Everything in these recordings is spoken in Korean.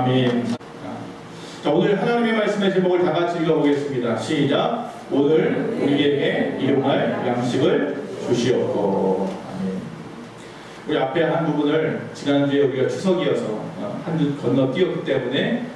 아멘. 자, 오늘 하나님의 말씀의 제목을 다 같이 읽어보겠습니다. 시작. 오늘 우리에게 일용할 양식을 주시옵고. 아멘. 우리 앞에 한 부분을 지난주에 우리가 추석이어서 한 주 건너뛰었기 때문에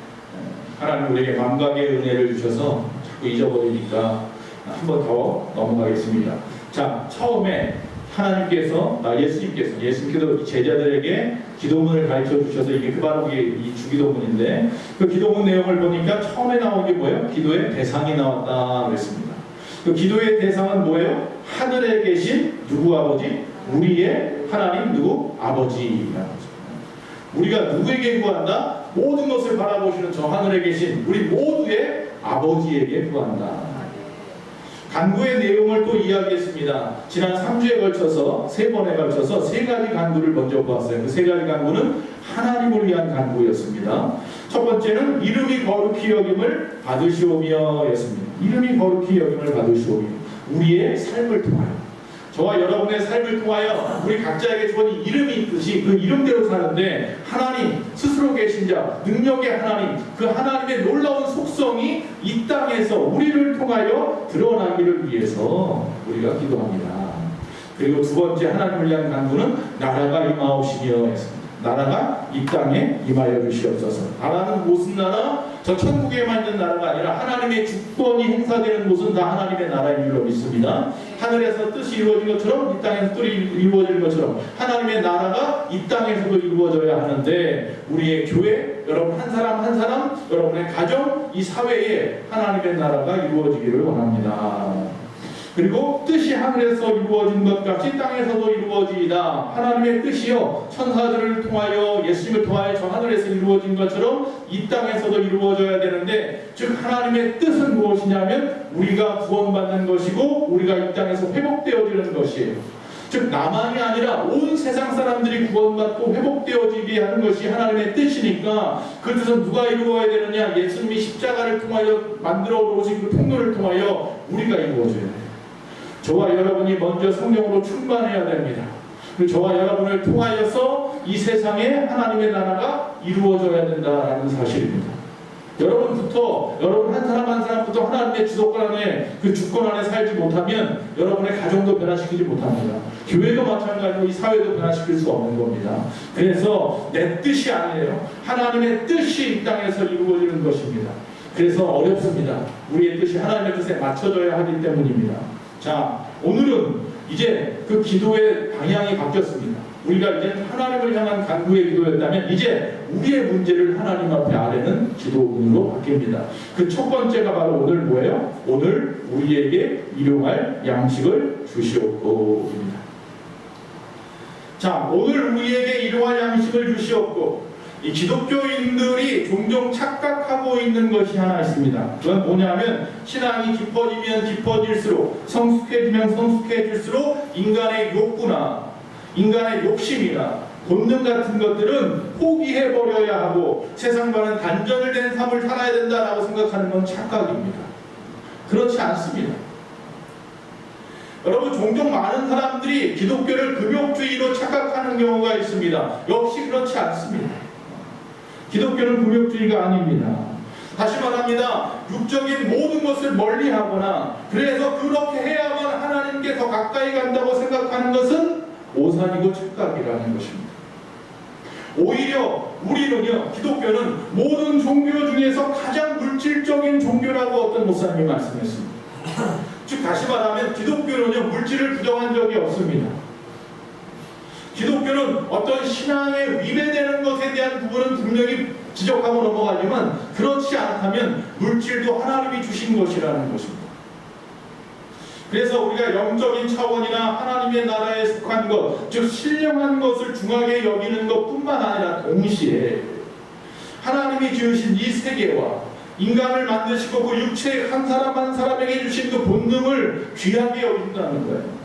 하나님 우리에게 만박의 은혜를 주셔서 자꾸 잊어버리니까 한 번 더 넘어가겠습니다. 자, 처음에 하나님께서 예수님께서 제자들에게 기도문을 가르쳐 주셔서 이게 바로 이 주기도문인데, 그 기도문 내용을 보니까 처음에 나온 게 뭐예요? 기도의 대상이 나왔다 그랬습니다. 그 기도의 대상은 뭐예요? 하늘에 계신 누구 아버지? 우리의 하나님 누구? 아버지라는 거죠. 우리가 누구에게 구한다? 모든 것을 바라보시는 저 하늘에 계신 우리 모두의 아버지에게 구한다. 간구의 내용을 또 이야기했습니다. 지난 3주에 걸쳐서 3번에 걸쳐서 3가지 간구를 먼저 보았어요. 그 3가지 간구는 하나님을 위한 간구였습니다. 첫 번째는 이름이 거룩히 여김을 받으시오며 였습니다. 이름이 거룩히 여김을 받으시오며, 우리의 삶을 통하여, 저와 여러분의 삶을 통하여 우리 각자에게 주어진 이름이 있듯이 그 이름대로 사는데, 하나님 스스로 계신 자, 능력의 하나님, 그 하나님의 놀라운 속성이 이 땅에서 우리를 통하여 드러나기를 위해서 우리가 기도합니다. 그리고 두 번째 하나님을 위한 간구는 나라가 임하옵시며 했습니다. 나라가 이 땅에 임하여 주시옵소서. 나라는 무슨 나라? 저 천국에만 있는 나라가 아니라 하나님의 주권이 행사되는 곳은 다 하나님의 나라인 줄로 믿습니다. 하늘에서 뜻이 이루어진 것처럼 이 땅에서 뜻이 이루어질 것처럼 하나님의 나라가 이 땅에서도 이루어져야 하는데, 우리의 교회, 여러분 한 사람 한 사람, 여러분의 가정, 이 사회에 하나님의 나라가 이루어지기를 원합니다. 그리고 뜻이 하늘에서 이루어진 것 같이 땅에서도 이루어지이다. 하나님의 뜻이요, 천사들을 통하여 예수님을 통하여 저 하늘에서 이루어진 것처럼 이 땅에서도 이루어져야 되는데, 즉 하나님의 뜻은 무엇이냐면 우리가 구원받는 것이고 우리가 이 땅에서 회복되어지는 것이에요. 즉 나만이 아니라 온 세상 사람들이 구원받고 회복되어지게 하는 것이 하나님의 뜻이니까, 그 뜻은 누가 이루어야 되느냐? 예수님이 십자가를 통하여 만들어 놓으신 그 통로를 통하여 우리가 이루어져야 돼요. 저와 여러분이 먼저 성령으로 충만해야 됩니다. 그리고 저와 여러분을 통하여서 이 세상에 하나님의 나라가 이루어져야 된다는 사실입니다. 여러분 한 사람 한 사람부터 하나님의 주도권 안에, 그 주권 안에 살지 못하면 여러분의 가정도 변화시키지 못합니다. 교회도 마찬가지로 이 사회도 변화시킬 수 없는 겁니다. 그래서 내 뜻이 아니에요. 하나님의 뜻이 이 땅에서 이루어지는 것입니다. 그래서 어렵습니다. 우리의 뜻이 하나님의 뜻에 맞춰져야 하기 때문입니다. 자, 오늘은 이제 그 기도의 방향이 바뀌었습니다. 우리가 이제 하나님을 향한 간구의 기도였다면 이제 우리의 문제를 하나님 앞에 아뢰는 기도문으로 바뀝니다. 그 첫 번째가 바로 오늘 뭐예요? 오늘 우리에게 일용할 양식을 주시옵고입니다. 자, 오늘 우리에게 일용할 양식을 주시옵고, 이 기독교인들이 종종 착각하고 있는 것이 하나 있습니다. 그건 뭐냐면, 신앙이 깊어지면 깊어질수록, 성숙해지면 성숙해질수록 인간의 욕구나 인간의 욕심이나 본능 같은 것들은 포기해버려야 하고 세상과는 단절된 삶을 살아야 된다라고 생각하는 건 착각입니다. 그렇지 않습니다. 여러분, 종종 많은 사람들이 기독교를 금욕주의로 착각하는 경우가 있습니다. 역시 그렇지 않습니다. 기독교는 금욕주의가 아닙니다. 다시 말합니다. 육적인 모든 것을 멀리하거나 그래서 그렇게 해야만 하나님께 더 가까이 간다고 생각하는 것은 오산이고 착각이라는 것입니다. 오히려 우리는요, 기독교는 모든 종교 중에서 가장 물질적인 종교라고 어떤 목사님이 말씀했습니다. 즉 다시 말하면 기독교는요, 물질을 부정한 적이 없습니다. 기독교는 어떤 신앙에 위배되는 것에 대한 부분은 분명히 지적하고 넘어가지만, 그렇지 않다면 물질도 하나님이 주신 것이라는 것입니다. 그래서 우리가 영적인 차원이나 하나님의 나라에 속한 것, 즉 신령한 것을 중하게 여기는 것뿐만 아니라 동시에 하나님이 지으신 이 세계와 인간을 만드시고 그 육체 한 사람 한 사람에게 주신 그 본능을 귀하게 여긴다는 거예요.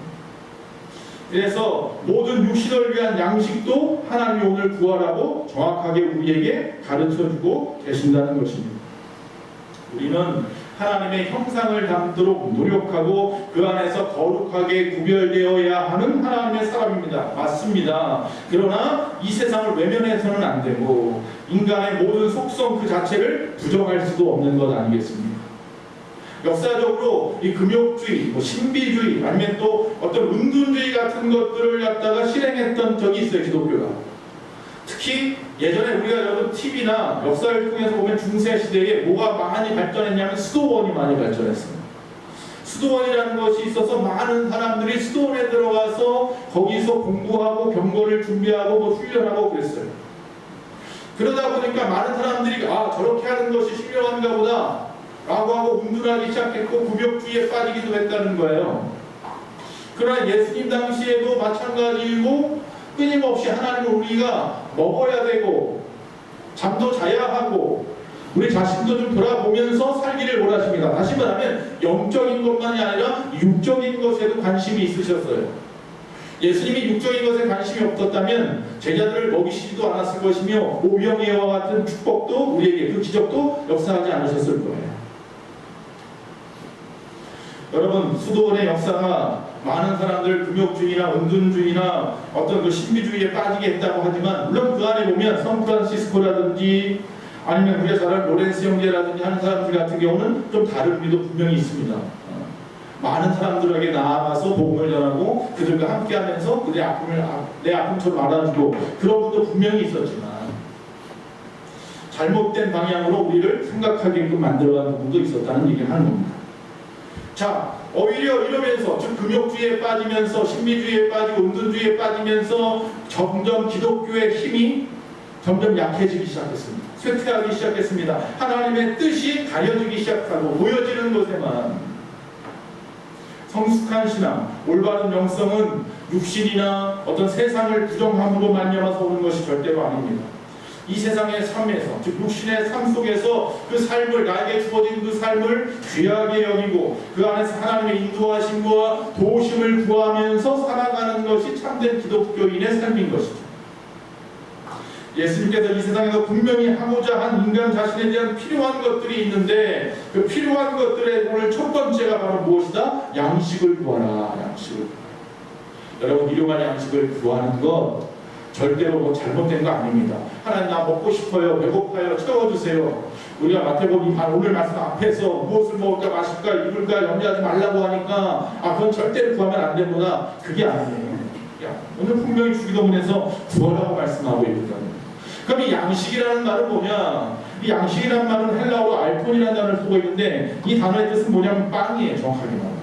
그래서 모든 육신을 위한 양식도 하나님이 오늘 구하라고 정확하게 우리에게 가르쳐주고 계신다는 것입니다. 우리는 하나님의 형상을 담도록 노력하고 그 안에서 거룩하게 구별되어야 하는 하나님의 사람입니다. 맞습니다. 그러나 이 세상을 외면해서는 안 되고, 인간의 모든 속성 그 자체를 부정할 수도 없는 것 아니겠습니까? 역사적으로 이 금욕주의, 뭐 신비주의, 아니면 또 어떤 은둔주의 같은 것들을 갖다가 실행했던 적이 있어요, 기독교가. 특히 예전에 우리가 여러분 TV나 역사를 통해서 보면 중세시대에 뭐가 많이 발전했냐면 수도원이 많이 발전했어요. 수도원이라는 것이 있어서 많은 사람들이 수도원에 들어가서 거기서 공부하고 병거를 준비하고 뭐 훈련하고 그랬어요. 그러다 보니까 많은 사람들이 저렇게 하는 것이 신령한가 보다 라고 하고 운둔하기 시작했고 구벽주의에 빠지기도 했다는 거예요. 그러나 예수님 당시에도 마찬가지이고 끊임없이 하나님은 우리가 먹어야 되고 잠도 자야 하고 우리 자신도 좀 돌아보면서 살기를 원하십니다. 다시 말하면 영적인 것만이 아니라 육적인 것에도 관심이 있으셨어요. 예수님이 육적인 것에 관심이 없었다면 제자들을 먹이시지도 않았을 것이며 오병이어와 같은 축복도 우리에게 그 기적도 역사하지 않으셨을 거예요. 여러분 수도원의 역사가 많은 사람들 금욕주의나 은둔주의나 어떤 그 신비주의에 빠지게 했다고 하지만 물론 그 안에 보면 성프란시스코라든지 아니면 우리가 잘 아는 로렌스 형제라든지 하는 사람들 같은 경우는 좀 다른 의미도 분명히 있습니다. 많은 사람들에게 나아가서 복음을 전하고 그들과 함께하면서 그들의 아픔을 내 아픔처럼 알아주고 그런 분도 분명히 있었지만 잘못된 방향으로 우리를 생각하게끔 만들어가는 부분도 있었다는 얘기를 하는 겁니다. 자, 오히려 이러면서 즉 금욕주의에 빠지면서 신비주의에 빠지고 은둔주의에 빠지면서 점점 기독교의 힘이 점점 약해지기 시작했습니다. 쇠퇴하기 시작했습니다. 하나님의 뜻이 가려지기 시작하고 보여지는 것에만 성숙한 신앙, 올바른 영성은 육신이나 어떤 세상을 부정함으로 말미암아서 오는 것이 절대로 아닙니다. 이 세상의 삶에서, 즉 육신의 삶 속에서 그 삶을, 나에게 주어진 그 삶을 귀하게 여기고 그 안에서 하나님의 인도하심과 도우심을 구하면서 살아가는 것이 참된 기독교인의 삶인 것이죠. 예수님께서 이 세상에서 분명히 하고자 한 인간 자신에 대한 필요한 것들이 있는데 그 필요한 것들의 오늘 첫 번째가 바로 무엇이다? 양식을 구하라. 양식을 구하라. 여러분 일용할 양식을 구하는 것 절대로 뭐 잘못된 거 아닙니다. 하나님 나 먹고 싶어요. 배고파요. 채워주세요. 우리가 마태복음 오늘 말씀 앞에서 무엇을 먹을까 마실까 입을까 염려하지 말라고 하니까 그건 절대로 구하면 안 되구나. 그게 아니에요. 오늘 분명히 주기도문에서 구하라고 말씀하고 있거든요. 그럼 이 양식이라는 말은 뭐냐? 이 양식이라는 말은 헬라어로 알폰이라는 단어를 쓰고 있는데 이 단어의 뜻은 뭐냐면 빵이에요. 정확하게 말하면.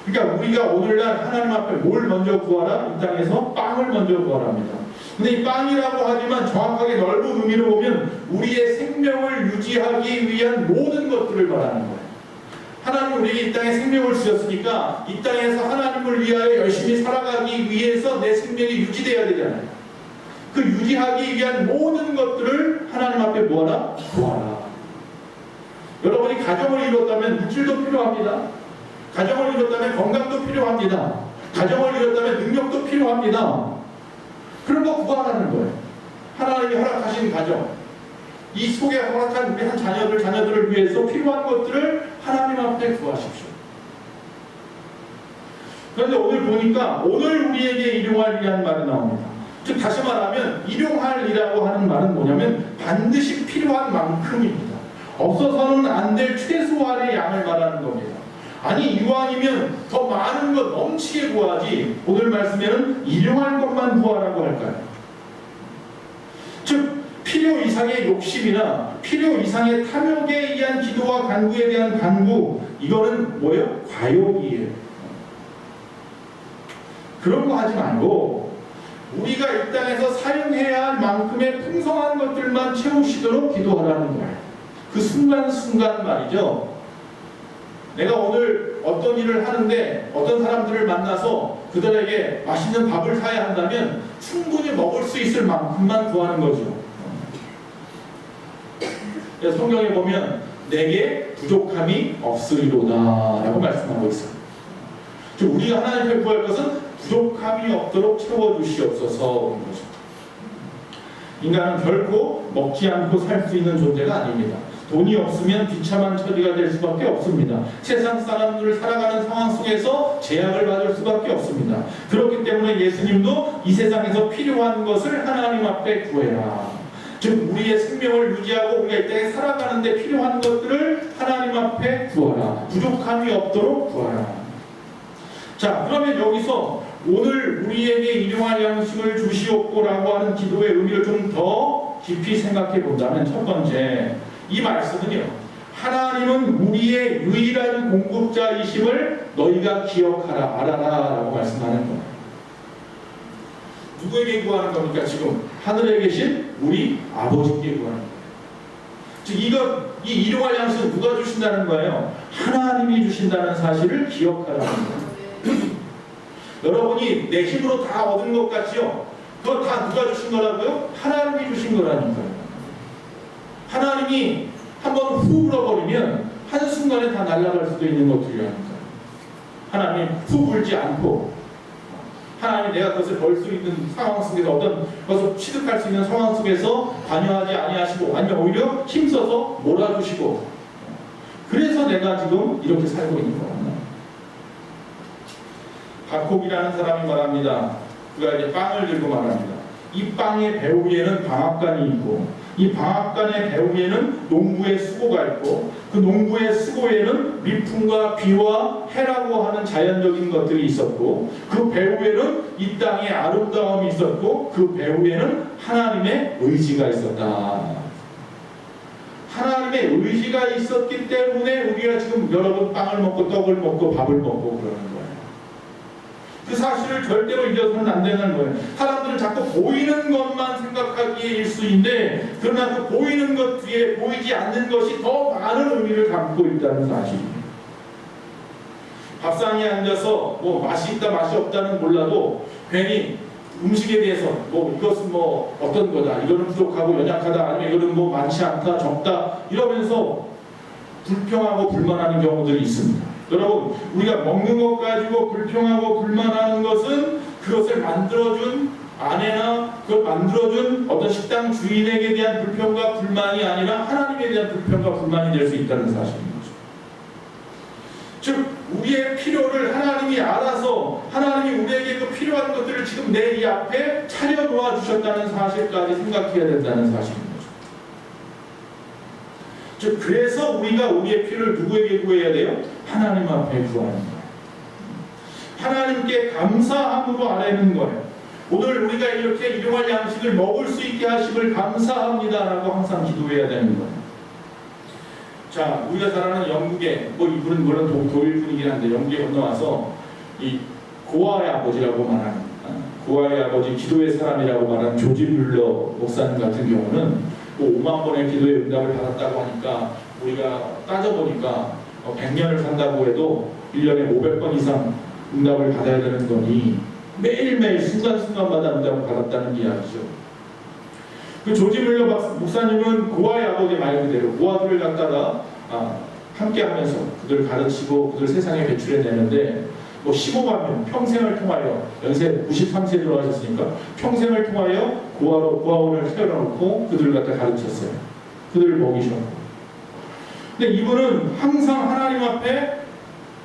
그러니까 우리가 오늘날 하나님 앞에 뭘 먼저 구하라? 이 땅에서 빵을 먼저 구하랍니다. 근데 이 빵이라고 하지만 정확하게 넓은 의미로 보면 우리의 생명을 유지하기 위한 모든 것들을 말하는 거예요. 하나님 우리에게 이 땅에 생명을 주셨으니까 이 땅에서 하나님을 위하여 열심히 살아가기 위해서 내 생명이 유지되어야 되잖아요. 그 유지하기 위한 모든 것들을 하나님 앞에 모아라? 구하라. 여러분이 가정을 이뤘다면 물질도 필요합니다. 가정을 이뤘다면 건강도 필요합니다. 가정을 이뤘다면 능력도 필요합니다. 그런 거 구하라는 거예요. 하나님이 허락하신 가정, 이 속에 허락한 우리 한 자녀들을 위해서 필요한 것들을 하나님 앞에 구하십시오. 그런데 오늘 보니까 오늘 우리에게 일용할이라는 말이 나옵니다. 즉 다시 말하면 일용할이라고 하는 말은 뭐냐면 반드시 필요한 만큼입니다. 없어서는 안 될 최소한의 양을 말하는 겁니다. 아니 이왕이면 더 많은 것 넘치게 구하지 오늘 말씀에는 일용할 것만 구하라고 할까요? 즉 필요 이상의 욕심이나 필요 이상의 탐욕에 의한 기도와 간구에 대한 간구 이거는 뭐예요? 과욕이에요. 그런 거 하지 말고 우리가 이 땅에서 사용해야 할 만큼의 풍성한 것들만 채우시도록 기도하라는 거예요. 그 순간순간 말이죠. 내가 오늘 어떤 일을 하는데 어떤 사람들을 만나서 그들에게 맛있는 밥을 사야 한다면 충분히 먹을 수 있을 만큼만 구하는 거죠. 성경에 보면 내게 부족함이 없으리로다 라고 말씀하고 있어요. 즉 우리가 하나님께 구할 것은 부족함이 없도록 채워주시옵소서. 인간은 결코 먹지 않고 살 수 있는 존재가 아닙니다. 돈이 없으면 비참한 처지가 될 수밖에 없습니다. 세상 사람들을 살아가는 상황 속에서 제약을 받을 수밖에 없습니다. 그렇기 때문에 예수님도 이 세상에서 필요한 것을 하나님 앞에 구해라. 즉 우리의 생명을 유지하고 우리가 이 땅에 살아가는데 필요한 것들을 하나님 앞에 구하라. 부족함이 없도록 구하라. 자, 그러면 여기서 오늘 우리에게 일용할 양식을 주시옵고라고 하는 기도의 의미를 좀 더 깊이 생각해 본다면, 첫 번째, 이 말씀은요, 하나님은 우리의 유일한 공급자이심을 너희가 기억하라, 알아라 라고 말씀하는 거예요. 누구에게 구하는 겁니까? 지금 하늘에 계신 우리 아버지께 구하는 거예요. 즉 이 일용할 양식은 누가 주신다는 거예요? 하나님이 주신다는 사실을 기억하라는 거예요. 여러분이 내 힘으로 다 얻은 것 같지요? 그거 다 누가 주신 거라고요? 하나님이 주신 거라니까요. 하나님이 한번 후 불어버리면 한순간에 다 날아갈 수도 있는 것들이라니까요. 하나님 후 불지 않고, 하나님이 내가 그것을 벌 수 있는 상황 속에서, 어떤 것을 취득할 수 있는 상황 속에서 관여하지 아니하시고, 아니면 오히려 힘써서 몰아주시고, 그래서 내가 지금 이렇게 살고 있는 거예요. 바콕이라는 사람이 말합니다. 그가 이제 빵을 들고 말합니다. 이 빵의 배우 위에는 방앗간이 있고, 이 방앗간의 배우 위에는 농부의 수고가 있고, 그 농부의 수고에는 미풍과 비와 해라고 하는 자연적인 것들이 있었고, 그 배우 위에는 이 땅의 아름다움이 있었고, 그 배우 위에는 하나님의 의지가 있었다. 하나님의 의지가 있었기 때문에 우리가 지금 여러분 빵을 먹고 떡을 먹고 밥을 먹고 그러는 거예요. 그 사실을 절대로 잊어서는 안 되는 거예요. 사람들은 자꾸 보이는 것만 생각하기에 일수인데, 그러나 그 보이는 것 뒤에 보이지 않는 것이 더 많은 의미를 담고 있다는 사실입니다. 밥상에 앉아서 뭐 맛이 있다 맛이 없다는 몰라도 괜히 음식에 대해서 뭐 이것은 뭐 어떤 거다, 이거는 부족하고 연약하다, 아니면 이거는 뭐 많지 않다 적다 이러면서 불평하고 불만하는 경우들이 있습니다. 여러분, 우리가 먹는 것 가지고 불평하고 불만하는 것은 그것을 만들어준 아내나 그걸 만들어준 어떤 식당 주인에게 대한 불평과 불만이 아니라 하나님에 대한 불평과 불만이 될 수 있다는 사실인 거죠. 즉 우리의 필요를 하나님이 알아서 하나님이 우리에게 그 필요한 것들을 지금 내 이 앞에 차려 놓아 주셨다는 사실까지 생각해야 된다는 사실입니다. 즉 그래서 우리가 우리의 필요를 누구에게 구해야 돼요? 하나님 앞에 구하는 거예요. 하나님께 감사함으로 아뢰는 거예요. 오늘 우리가 이렇게 일용할 양식을 먹을 수 있게 하심을 감사합니다라고 항상 기도해야 되는 거예요. 자, 우리가 잘 아는 영국에, 뭐 이분은 물론 독일 분이긴 한데 영국에 건너와서 이 고아의 아버지라고 말하는, 고아의 아버지 기도의 사람이라고 말하는 조지 뮬러 목사님 같은 경우는 5만 번의 기도의 응답을 받았다고 하니까 우리가 따져보니까 100년을 산다고 해도 1년에 500번 이상 응답을 받아야 되는 거니 매일매일 순간순간마다 응답을 받았다는 이야기죠. 그 조지 뮬러 목사님은 고아의 아버지 말 그대로 고아들을 갖다가 함께 하면서 그들 가르치고 그들 세상에 배출해내는데, 뭐 15만 명 평생을 통하여, 연세 93세 돌아가셨으니까 평생을 통하여 고아원을 세워놓고 그들을 갖다 가르쳤어요. 그들을 먹이셨고. 근데 이분은 항상 하나님 앞에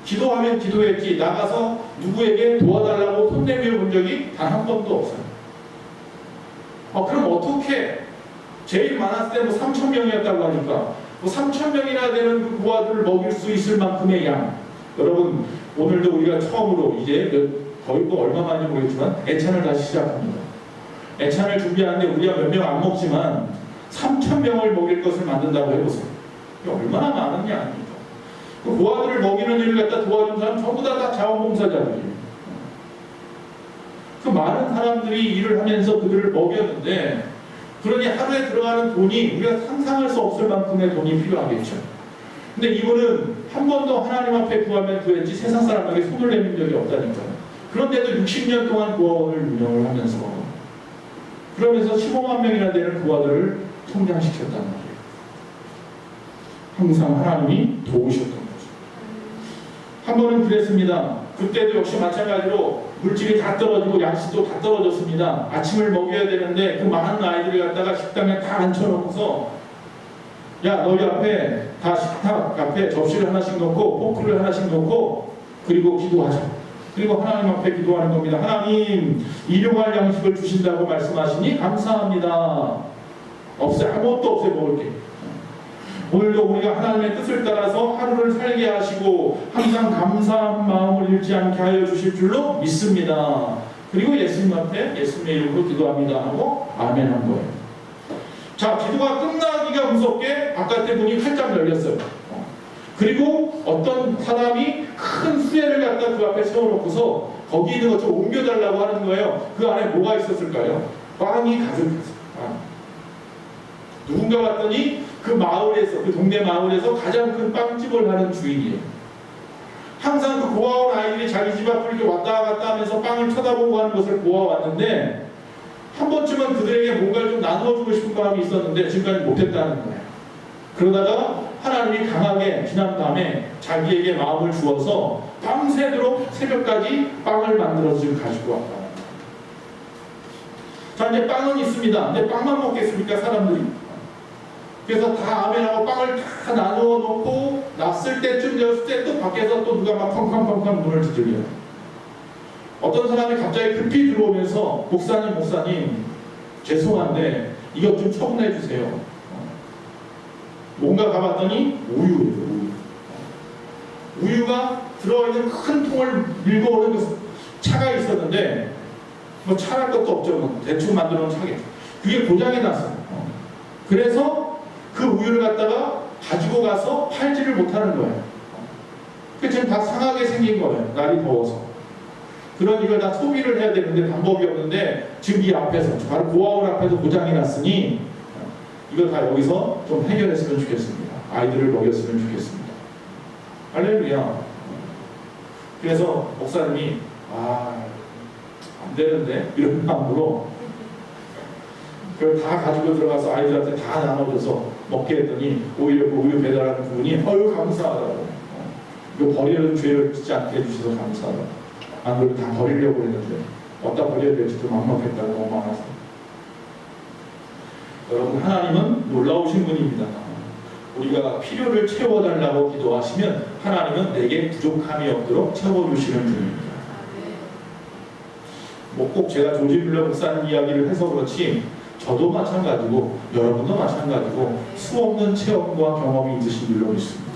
기도하면 기도했지 나가서 누구에게 도와달라고 손 내밀어 본 적이 단 한 번도 없어요. 그럼 어떻게 제일 많았을 때 뭐 3,000명이었다고 하니까 뭐 3,000명이나 되는 그 고아들을 먹일 수 있을 만큼의 양. 여러분, 오늘도 우리가 처음으로 이제 거의 뭐 얼마 만인지 모르겠지만 애찬을 다시 시작합니다. 애찬을 준비하는데 우리가 몇 명 안 먹지만 3,000명을 먹일 것을 만든다고 해보세요. 이게 얼마나 많은 게 아닙니까? 그 고아들을 먹이는 일을 갖다 도와준 사람 전부 다 자원봉사자들이에요. 그 많은 사람들이 일을 하면서 그들을 먹였는데, 그러니 하루에 들어가는 돈이 우리가 상상할 수 없을 만큼의 돈이 필요하겠죠. 근데 이분은 한 번도 하나님 앞에 구하면 구했지 세상 사람에게 손을 내민 적이 없다니까요. 그런데도 60년 동안 고아원을 운영을 하면서 그러면서 15만 명이나 되는 고아들을 성장시켰단 말이에요. 항상 하나님이 도우셨던 거죠. 한 번은 그랬습니다. 그때도 역시 마찬가지로 물질이 다 떨어지고 양식도 다 떨어졌습니다. 아침을 먹여야 되는데 그 많은 아이들을 갖다가 식당에 다 앉혀놓고서, 야, 너희 앞에 다 식탁 앞에 접시를 하나씩 놓고 포크를 하나씩 놓고 그리고 기도하자. 그리고 하나님 앞에 기도하는 겁니다. 하나님, 일용할 양식을 주신다고 말씀하시니 감사합니다. 없어요. 아무것도 없어요. 먹을 게. 오늘도 우리가 하나님의 뜻을 따라서 하루를 살게 하시고 항상 감사한 마음을 잃지 않게 하여 주실 줄로 믿습니다. 그리고 예수님 앞에 예수님의 이름으로 기도합니다 하고 아멘 한 거예요. 자, 기도가 끝나기가 무섭게 바깥에 문이 활짝 열렸어요. 그리고 어떤 사람이 큰 수레를 갖다 그 앞에 세워놓고서 거기 있는 것 좀 옮겨달라고 하는 거예요. 그 안에 뭐가 있었을까요? 빵이 가득했어요. 누군가 봤더니 그 마을에서, 그 동네 마을에서 가장 큰 빵집을 하는 주인이에요. 항상 그 고아원 아이들이 자기 집 앞을 이렇게 왔다 갔다 하면서 빵을 쳐다보고 하는 것을 보아왔는데 한 번쯤은 그들에게 뭔가를 좀 나누어주고 싶은 마음이 있었는데 지금까지 못했다는 거예요. 그러다가 하나님이 강하게 지난 밤에 자기에게 마음을 주어서 밤새도록 새벽까지 빵을 만들어서 가지고 왔다. 자, 이제 빵은 있습니다. 근데 빵만 먹겠습니까, 사람들이? 그래서 다 아멘하고 빵을 다 나누어 놓고 났을 때쯤 되었을 때 또 밖에서 또 누가 막 쾅쾅쾅쾅 문을 두드려요. 어떤 사람이 갑자기 급히 들어오면서 목사님 죄송한데 이것 좀 처분해 주세요. 뭔가 가봤더니 우유예요. 우유가 들어있는 큰 통을 밀고 오는 그 차가 있었는데 뭐 차랄 것도 없죠. 뭐 대충 만들어 놓은 차게. 그게 고장이 났어요. 그래서 그 우유를 갖다가 가지고 가서 팔지를 못하는 거예요. 그게 지금 다 상하게 생긴 거예요. 날이 더워서. 그런 이걸 다 소비를 해야 되는데 방법이 없는데 지금 이 앞에서 바로 고아원 앞에서 고장이 났으니 이걸 다 여기서 좀 해결했으면 좋겠습니다. 아이들을 먹였으면 좋겠습니다. 할렐루야. 그래서 목사님이 안 되는데 이런 마음으로 그걸 다 가지고 들어가서 아이들한테 다 나눠줘서 먹게 했더니 오히려 그 우유 배달하는 그분이 감사하다고 이거 버리는 죄를 짓지 않게 해주셔서 감사하다고 안 그래도 다 버리려고 했는데 어디다 버려야 될지도 막막했다고 너무 많아서 여러분 하나님은 놀라우신 분입니다. 우리가 필요를 채워달라고 기도하시면 하나님은 내게 부족함이 없도록 채워주시는 분입니다. 뭐 꼭 제가 조지 뮬러 목사님 이야기를 해서 그렇지 저도 마찬가지고 여러분도 마찬가지고 수없는 체험과 경험이 있으신 줄로 믿습니다.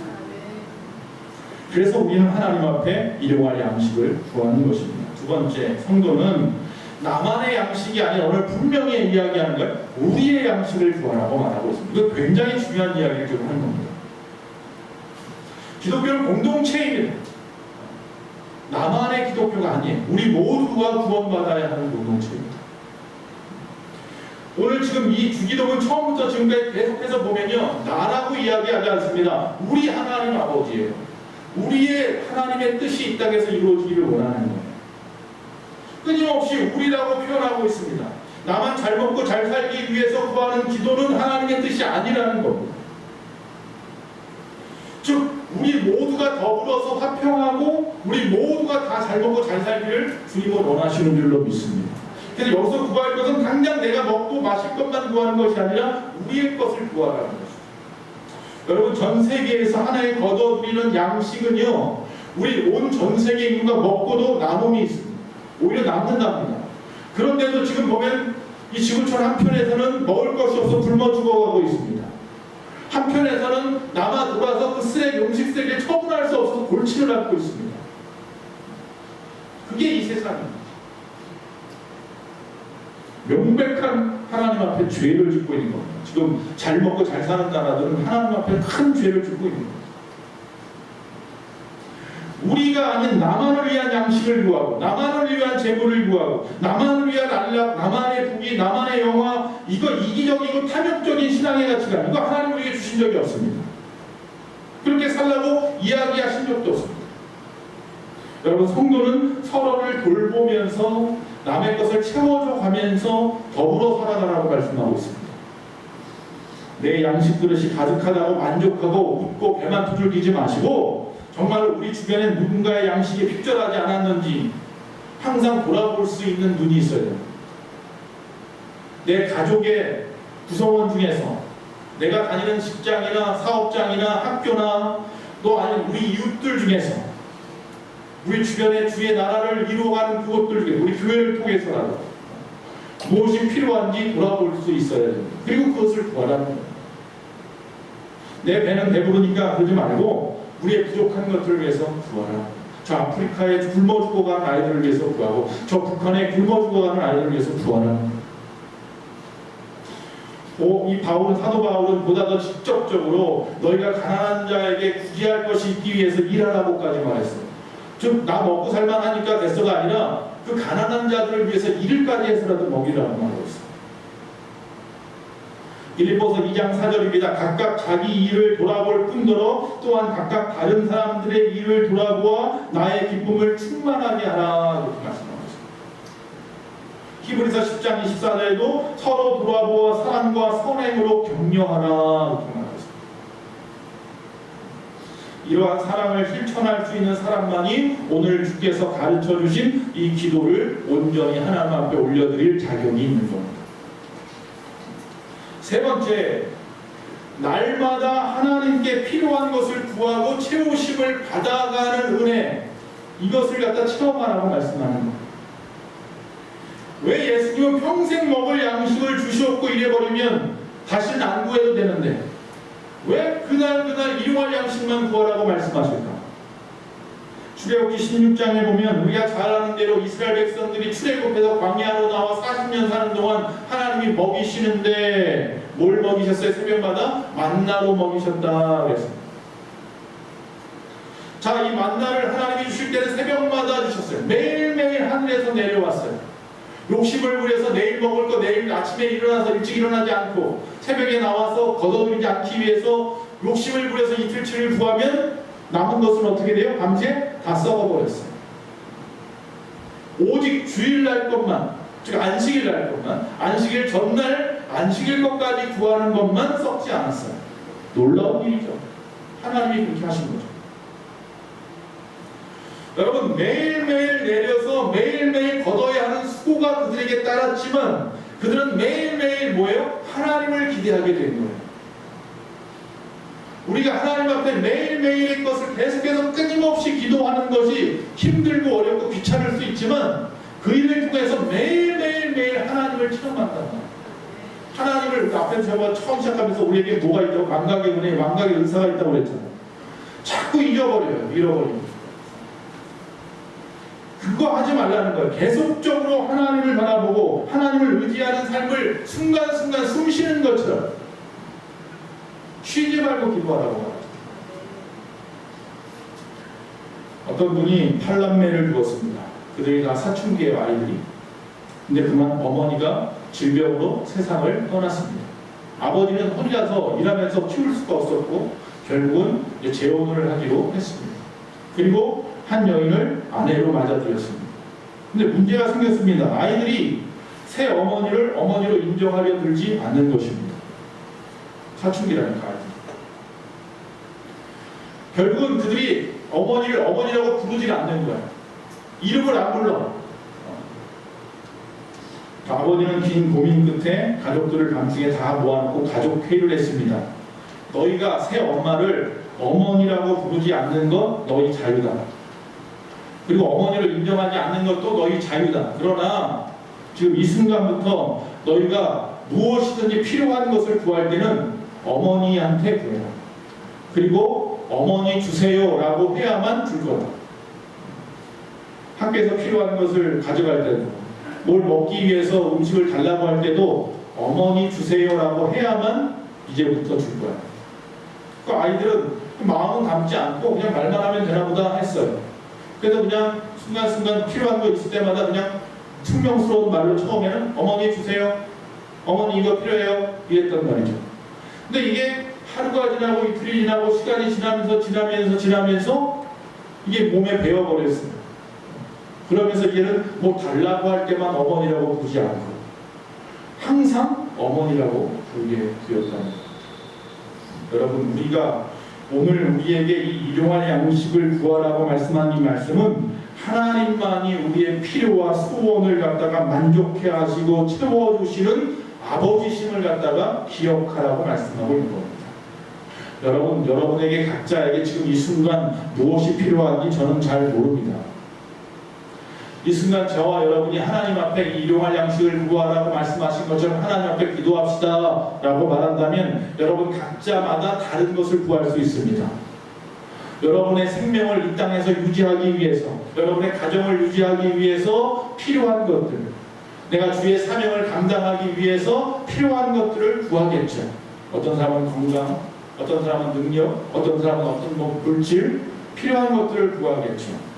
그래서 우리는 하나님 앞에 일용할 양식을 구하는 것입니다. 두 번째, 성도는 나만의 양식이 아닌 오늘 분명히 이야기하는 걸 우리의 양식을 구하라고 말하고 있습니다. 이거 굉장히 중요한 이야기를 좀 하는 겁니다. 기독교는 공동체입니다. 나만의 기독교가 아니에요. 우리 모두가 구원받아야 하는 공동체입니다. 오늘 지금 이 주기도문 처음부터 지금까지 계속해서 보면요, 나라고 이야기하지 않습니다. 우리 하나님 아버지예요. 우리의 하나님의 뜻이 이 땅에서 이루어지기를 원하는 거예요. 끊임없이 우리라고 표현하고 있습니다. 나만 잘 먹고 잘 살기 위해서 구하는 기도는 하나님의 뜻이 아니라는 겁니다. 즉 우리 모두가 더불어서 화평하고 우리 모두가 다 잘 먹고 잘 살기를 주님은 원하시는 줄로 믿습니다. 그래서 여기서 구할 것은 당장 내가 먹고 마실 것만 구하는 것이 아니라 우리의 것을 구하라는 것입니다. 여러분 전 세계에서 하나에 거둬들이는 양식은요, 우리 온 전 세계 인구가 먹고도 남음이 있습니다. 오히려 남는답니다. 그런데도 지금 보면 이 지구촌 한편에서는 먹을 것이 없어 굶어 죽어가고 있습니다. 한편에서는 남아 돌아서 그 쓰레기, 음식 쓰레기를 처분할 수 없어서 골치를 앓고 있습니다. 그게 이 세상입니다. 명백한 하나님 앞에 죄를 짓고 있는 겁니다. 지금 잘 먹고 잘 사는 나라들은 하나님 앞에 큰 죄를 짓고 있는 겁니다. 우리가 아닌 나만을 위한 양식을 구하고 나만을 위한 재물을 구하고 나만을 위한 안락, 나만의 부귀, 나만의 영화, 이거 이기적이고 탐욕적인 신앙의 가치관, 이거 하나님 우리에게 주신 적이 없습니다. 그렇게 살라고 이야기하신 적도 없습니다. 여러분 성도는 서로를 돌보면서 남의 것을 채워줘 가면서 더불어 살아가라고 말씀하고 있습니다. 내 양식 그릇이 가득하다고 만족하고 웃고 배만 두들기지 마시고 정말 우리 주변에 누군가의 양식이 핍절하지 않았는지 항상 돌아볼 수 있는 눈이 있어야 됩니다. 내 가족의 구성원 중에서 내가 다니는 직장이나 사업장이나 학교나 또 아니면 우리 이웃들 중에서 우리 주변에 주의 나라를 이루어가는 그것들 중에 우리 교회를 통해서라도 무엇이 필요한지 돌아볼 수 있어야 됩니다. 그리고 그것을 구하라는 거예요. 내 배는 배부르니까 그러지 말고 우리의 부족한 것들을 위해서 구하라. 저 아프리카에 굶어 죽어가는 아이들을 위해서 구하고 저 북한에 굶어 죽어가는 아이들을 위해서 구하라. 이 사도 바울은 보다 더 직접적으로 너희가 가난한 자에게 구제할 것이 있기 위해서 일하라고까지 말했어요. 즉 나 먹고 살만하니까 됐어가 아니라 그 가난한 자들을 위해서 일까지 해서라도 먹이라고 말하고 있어요. 빌립보서 2장 4절입니다. 각각 자기 일을 돌아볼 뿐더러 또한 각각 다른 사람들의 일을 돌아보아 나의 기쁨을 충만하게 하라. 이렇게 말씀하고 있습니다. 히브리서 10장 24절에도 서로 돌아보아 사랑과 선행으로 격려하라. 이렇게 말하고 있습니다. 이러한 사랑을 실천할 수 있는 사람만이 오늘 주께서 가르쳐 주신 이 기도를 온전히 하나님 앞에 올려드릴 자격이 있는 겁니다. 세 번째, 날마다 하나님께 필요한 것을 구하고 채우심을 받아가는 은혜, 이것을 갖다 체험하라고 말씀하는 겁니다. 왜 예수님은 평생 먹을 양식을 주시옵고 이래버리면 다시는 안 구해도 되는데 왜 그날 일용할 양식만 구하라고 말씀하실까? 출애굽기 16장에 보면 우리가 잘 아는 대로 이스라엘 백성들이 출애굽해서 광야로 나와 40년 사는 동안 하나님이 먹이시는데 뭘 먹이셨어요? 새벽마다 만나로 먹이셨다 그랬습니다. 자, 이 만나를 하나님이 주실 때는 새벽마다 주셨어요. 매일매일 하늘에서 내려왔어요. 욕심을 부려서 내일 먹을 거 내일 아침에 일어나서 일찍 일어나지 않고 새벽에 나와서 걷어들이지 않기 위해서 욕심을 부려서 이틀치를 구하면 남은 것은 어떻게 돼요? 밤새 다 썩어버렸어요. 오직 주일날 것만, 즉 안식일날 것만, 안식일 전날 안식일 것까지 구하는 것만 썩지 않았어요. 놀라운 일이죠. 하나님이 그렇게 하신 거죠. 여러분, 매일매일 내려서 매일매일 걷어야 하는 수고가 그들에게 따랐지만 그들은 매일매일 뭐예요? 하나님을 기대하게 된 거예요. 우리가 하나님 앞에 매일매일의 것을 계속해서 끊임없이 기도하는 것이 힘들고 어렵고 귀찮을 수 있지만 그 일을 통해서 매일 하나님을 체험한다. 하나님을 앞에서 제가 처음 시작하면서 우리에게 뭐가 있다고 망각의 은혜, 망각의 은사가 있다고 그랬잖아요. 자꾸 잃어버려요. 잃어버립니다. 그거 하지 말라는 거예요. 계속적으로 하나님을 바라보고 하나님을 의지하는 삶을 순간순간 숨 쉬는 것처럼 쉬지 말고 기도하라고 말합니다. 어떤 분이 8남매를 두었습니다. 그들이 다 사춘기예요, 아이들이. 근데 그만 어머니가 질병으로 세상을 떠났습니다. 아버지는 혼자서 일하면서 키울 수가 없었고 결국은 재혼을 하기로 했습니다. 그리고 한 여인을 아내로 맞아들였습니다. 근데 문제가 생겼습니다. 아이들이 새 어머니를 어머니로 인정하려 들지 않는 것입니다. 사춘기라니까. 결국은 그들이 어머니를 어머니라고 부르지 않는 거야. 이름을 안 불러. 아버지는 긴 고민 끝에 가족들을 밤중에 다 모아놓고 가족 회의를 했습니다. 너희가 새 엄마를 어머니라고 부르지 않는 것 너희 자유다. 그리고 어머니를 인정하지 않는 것도 너희 자유다. 그러나 지금 이 순간부터 너희가 무엇이든지 필요한 것을 구할 때는 어머니한테 구해라. 그리고 어머니 주세요라고 해야만 줄 거다. 학교에서 필요한 것을 가져갈 때도 뭘 먹기 위해서 음식을 달라고 할 때도 어머니 주세요라고 해야만 이제부터 줄 거야. 그 아이들은 마음은 담지 않고 그냥 말만 하면 되나 보다 했어요. 그래서 그냥 순간순간 필요한 거 있을 때마다 그냥 퉁명스러운 말로 처음에는 어머니 주세요. 어머니 이거 필요해요. 이랬단 말이죠. 근데 이게 하루가 지나고 이틀이 지나고 시간이 지나면서 이게 몸에 배어버렸어요. 그러면서 얘는 뭐 달라고 할 때만 어머니라고 부르지 않고 항상 어머니라고 부르게 되었다는 거예요. 여러분, 우리가 오늘 우리에게 이 일용할 양식을 구하라고 말씀한 이 말씀은 하나님만이 우리의 필요와 소원을 갖다가 만족해 하시고 채워주시는 아버지심을 갖다가 기억하라고 말씀하고 있는 겁니다. 여러분, 여러분에게 각자에게 지금 이 순간 무엇이 필요한지 저는 잘 모릅니다. 이 순간 저와 여러분이 하나님 앞에 일용할 양식을 구하라고 말씀하신 것처럼 하나님 앞에 기도합시다 라고 말한다면 여러분 각자마다 다른 것을 구할 수 있습니다. 여러분의 생명을 이 땅에서 유지하기 위해서, 여러분의 가정을 유지하기 위해서 필요한 것들, 내가 주의 사명을 감당하기 위해서 필요한 것들을 구하겠죠. 어떤 사람은 건강, 어떤 사람은 능력, 어떤 사람은 어떤 물질, 필요한 것들을 구하겠죠.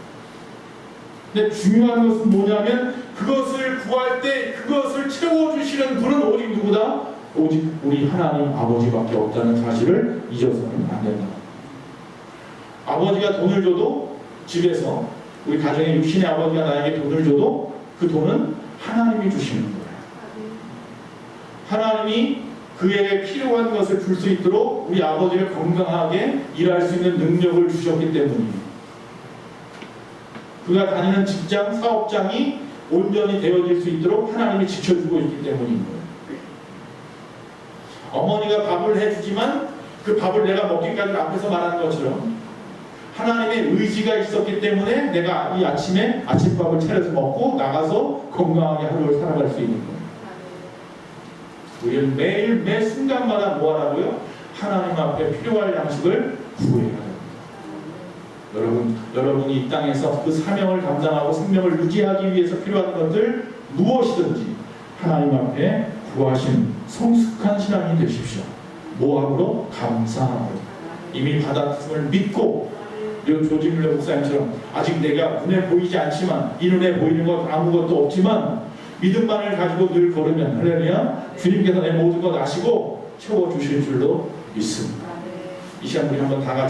근데 중요한 것은 뭐냐면 그것을 구할 때 그것을 채워주시는 분은 오직 누구다? 오직 우리 하나님 아버지밖에 없다는 사실을 잊어서는 안 된다. 아버지가 돈을 줘도 집에서 우리 가정의 육신의 아버지가 나에게 돈을 줘도 그 돈은 하나님이 주시는 거예요. 하나님이 그에게 필요한 것을 줄 수 있도록 우리 아버지를 건강하게 일할 수 있는 능력을 주셨기 때문입니다. 그가 다니는 직장, 사업장이 온전히 되어질 수 있도록 하나님이 지켜주고 있기 때문입니다. 어머니가 밥을 해주지만 그 밥을 내가 먹기까지 앞에서 말한 것처럼 하나님의 의지가 있었기 때문에 내가 이 아침에 아침밥을 차려서 먹고 나가서 건강하게 하루를 살아갈 수 있는 거예요. 우리는 매일 매 순간마다 뭐 하라고요? 하나님 앞에 필요할 양식을 구해야 합니다. 여러분이 이 땅에서 그 사명을 감당하고 생명을 유지하기 위해서 필요한 것들 무엇이든지 하나님 앞에 구하신 성숙한 신앙이 되십시오. 뭐하고? 감사하고 이미 받았음을 믿고, 그리고 조지 밀러 목사님처럼 아직 내가 눈에 보이지 않지만, 이 눈에 보이는 것 아무것도 없지만 믿음만을 가지고 늘 걸으면 할렐루야, 주님께서 내 모든 것 아시고 채워주실 줄로 믿습니다. 이 시간 우리 한번 다 같이